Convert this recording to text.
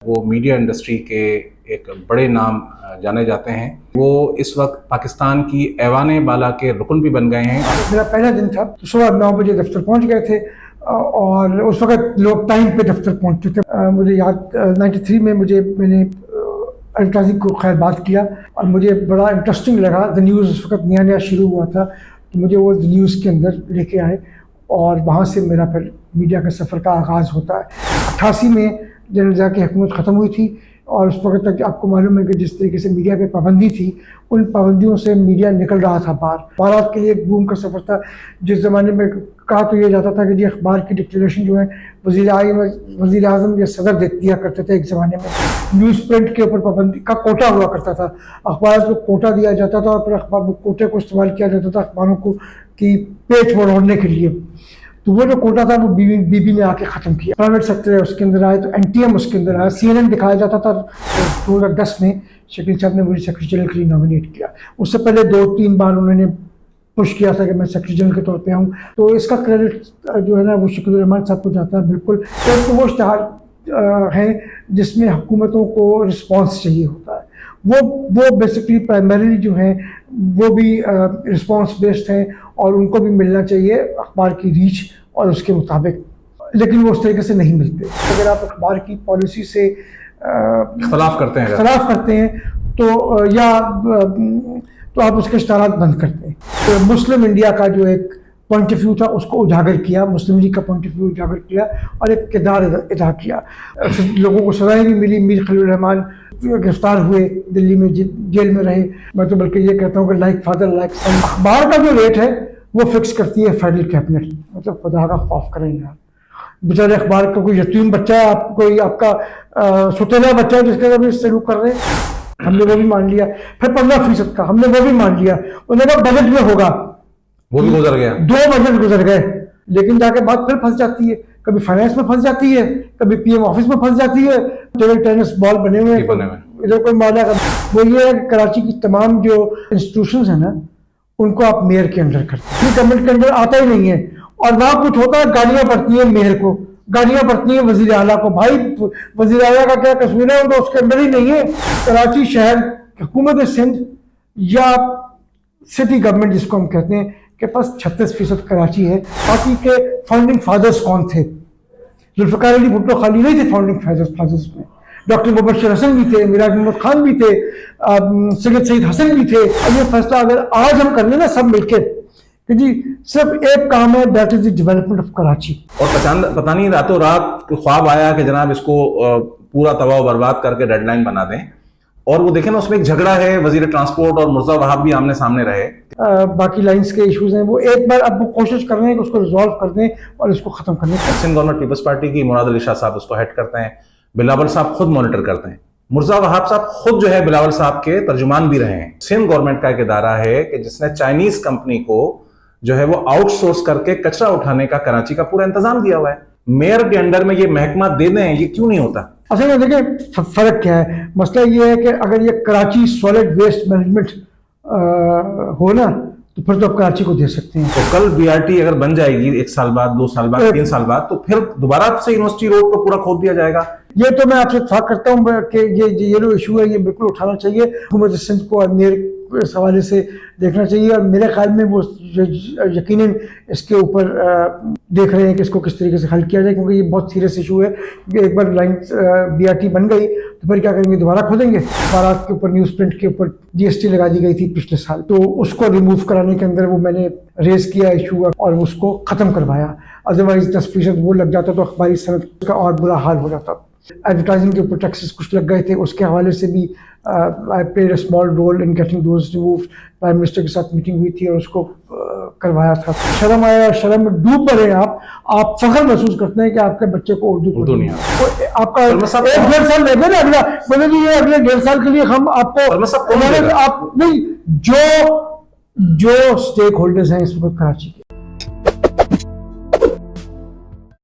وہ media industry کے ایک بڑے نام جانے جاتے ہیں. وہ اس وقت پاکستان کی ایوان بالا کے رکن بھی بن گئے ہیں. میرا پہلا دن تھا، صبح 9 بجے دفتر پہنچ گئے تھے اور اس وقت لوگ ٹائم پہ دفتر پہنچتے تھے. مجھے یاد 93 میں میں نے ایڈورٹائزنگ کو خیر بات کیا اور مجھے بڑا انٹرسٹنگ لگا. دا نیوز اس وقت نیا شروع ہوا تھا تو مجھے وہ نیوز کے اندر لے کے آئے اور وہاں سے میرا پھر میڈیا کا سفر کا آغاز ہوتا ہے. 88 میں جنرل ضیاء کی حکومت ختم ہوئی تھی اور اس وقت تک آپ کو معلوم ہے کہ جس طریقے سے میڈیا پہ پابندی تھی، ان پابندیوں سے میڈیا نکل رہا تھا باہر. اخبارات کے لیے ایک بوم کا سفر تھا. جس زمانے میں کہا تو یہ جاتا تھا کہ اخبار کی ڈکلیریشن جو ہے وزیر اعظم یا صدر دیا کرتے تھے. ایک زمانے میں نیوز پرنٹ کے اوپر پابندی کا کوٹا ہوا کرتا تھا، اخبارات کو کوٹا دیا جاتا تھا اور پھر اخبار کوٹے کو استعمال کیا جاتا تھا اخباروں کو کی پیٹ موڑنے کے لیے. تو وہ جو کوٹا تھا وہ بی بی نے آ کے ختم کیا. پرائیویٹ سیکٹر اس کے اندر آئے تو این ٹی ایم اس کے اندر آیا. CNN دکھایا جاتا تھا. 2010 میں شکیل صاحب نے مجھے سیکرٹری جنرل کے لیے نامینیٹ کیا. اس سے پہلے 2-3 بار انہوں نے پش کیا تھا کہ میں سیکرٹری جنرل کے طور پہ آؤں. تو اس کا کریڈٹ جو ہے نا وہ شکیل الرحمان صاحب کو جاتا ہے. بالکل وہ اشتہار ہیں جس میں حکومتوں کو رسپانس چاہیے ہوتا ہے. وہ بیسکلی پرائمریلی جو ہیں وہ بھی رسپانس بیسڈ ہیں اور ان کو بھی ملنا چاہیے اخبار کی ریچ اور اس کے مطابق، لیکن وہ اس طریقے سے نہیں ملتے. اگر آپ اخبار کی پالیسی سے اختلاف کرتے ہیں تو آپ اس کے اشتہارات بند کرتے ہیں. تو مسلم انڈیا کا جو ایک پوائنٹ آف ویو تھا اس کو اجاگر کیا، مسلم لیگ کا پوائنٹ آف ویو اجاگر کیا اور ایک کردار ادا کیا. لوگوں کو سزائیں بھی ملی. میر خلیل الرحمان گرفتار ہوئے، دلی میں جیل میں رہے. میں تو بلکہ یہ کہتا ہوں کہ لائک فادر لائک سن. اخبار کا جو ریٹ ہے وہ فکس کرتی ہے فیڈرل کیبنٹ. مطلب خدا کا خوف کریں یار. بیچارے اخبار کا کوئی یتیم بچہ ہے، آپ کا ستیلا بچہ ہے جس کے ساتھ سلوک کر رہے ہیں. ہم نے وہ بھی مان لیا. پھر 15% کا ہم نے وہ بھی مان لیا. انہوں نے کہا بجٹ میں ہوگا، وہ بھی گزر گیا. 2 بجٹ گزر گئے. لیکن جا کے بات پھر پھنس جاتی ہے. کبھی فائنانس میں پھنس جاتی ہے، کبھی پی ایم آفس میں پھنس جاتی ہے. ٹیبل ٹینس بال بنے ہوئے ادھر کوئی مالا کا. وہ یہ ہے کہ کراچی کی تمام جو انسٹیٹیوشنز ہیں نا ان کو آپ میئر کے انڈر کرتے ہیں. گورنمنٹ کے انڈر آتا ہی نہیں ہے اور وہاں کچھ ہوتا ہے گالیاں پڑتی ہیں میئر کو، گالیاں پڑتی ہیں وزیر اعلیٰ کو. بھائی وزیر اعلیٰ کا کیا قصور ہے؟ وہ تو اس کے اندر ہی نہیں ہے. کراچی شہر حکومت سندھ یا سٹی گورنمنٹ جس کو ہم کہتے ہیں کہ پاس 36% کراچی ہے. باقی کے فاؤنڈنگ فادرز کون تھے؟ ذوالفقار علی بھٹو خالی نہیں تھے فاؤنڈنگ فادرز میں. ڈاکٹر مبشر حسن بھی تھے، میراج محمد خان بھی تھے، سید سعید حسن بھی تھے. اور یہ فیصلہ اگر آج ہم کر لیں نا سب مل کے کہ جی صرف ایک کام ہے، that is the development of Karachi. اور پتہ نہیں راتوں رات خواب آیا کہ جناب اس کو پورا تباہ و برباد کر کے ڈیڈ لائن بنا دیں. اور وہ دیکھیں نا اس میں ایک جھگڑا ہے، وزیر ٹرانسپورٹ اور مرزا وہاب بھی آمنے سامنے رہے. باقی لائنز کے ایشوز ہیں وہ ایک بار اب وہ کوشش کر رہے ہیں کہ اس کو ریزالو کر دیں اور اس کو ختم کرنے. سندھ گورنمنٹ پیپلز پارٹی کی مراد علی شاہ صاحب اس کو ہیڈ کرتے ہیں. بلاول صاحب خود مانیٹر کرتے ہیں. مرزا وہاب صاحب خود جو ہے بلاول صاحب کے ترجمان بھی رہے ہیں. سندھ گورنمنٹ کا ایک ادارہ ہے کہ جس نے چائنیز کمپنی کو جو ہے وہ آؤٹ سورس کر کے کچرا اٹھانے کا کراچی کا پورا انتظام دیا ہوا ہے. میئر کے انڈر میں یہ محکمہ دے دیں، یہ کیوں نہیں ہوتا؟ اصل میں دیکھیں فرق کیا ہے. مسئلہ یہ ہے کہ اگر یہ کراچی سالڈ ویسٹ مینجمنٹ ہو نا تو پھر تو آپ کراچی کو دے سکتے ہیں. تو کل BRT اگر بن جائے گی 1 سال بعد، 2 سال بعد، 3 سال بعد، تو پھر دوبارہ سے یونیورسٹی روڈ کو پورا کھود دیا جائے گا. یہ تو میں آپ سے اتفاق کرتا ہوں کہ یہ جو ایشو ہے یہ بالکل اٹھانا چاہیے حکومت سندھ کو اور میئر اس حوالے سے دیکھنا چاہیے. اور میرے خیال میں وہ یقیناً اس کے اوپر دیکھ رہے ہیں کہ اس کو کس طریقے سے حل کیا جائے، کیونکہ یہ بہت سیریس ایشو ہے. ایک بار لائن BRT بن گئی تو پھر کیا کریں گے؟ دوبارہ کھودیں گے. اخبارات کے اوپر، نیوز پرنٹ کے اوپر GST لگا دی گئی تھی پچھلے سال، تو اس کو ریموو کرانے کے اندر وہ میں نے ریز کیا ایشو اور اس کو ختم کروایا. ادروائز 10% وہ لگ جاتا تو اخباری صنعت کا اور برا حال ہو جاتا. ایڈورٹائزنگ کے اوپر ٹیکسز کچھ لگ گئے تھے، اس کے حوالے سے بھی I played a small role in getting those removed. Prime minister کے ساتھ میٹنگ ہوئی تھی اور اس کو کروایا تھا. شرم آیا، شرم میں ڈوب پڑے. آپ فخر محسوس کرتے ہیں کہ آپ کے بچے کو اردو نہیں آتا. آپ کا 1.5 سال لے گا نا اگلا، بولے جی یہ اگلے 1.5 سال کے لیے ہم آپ کو آپ نہیں جو اسٹیک ہولڈرز ہیں اس وقت کراچی کے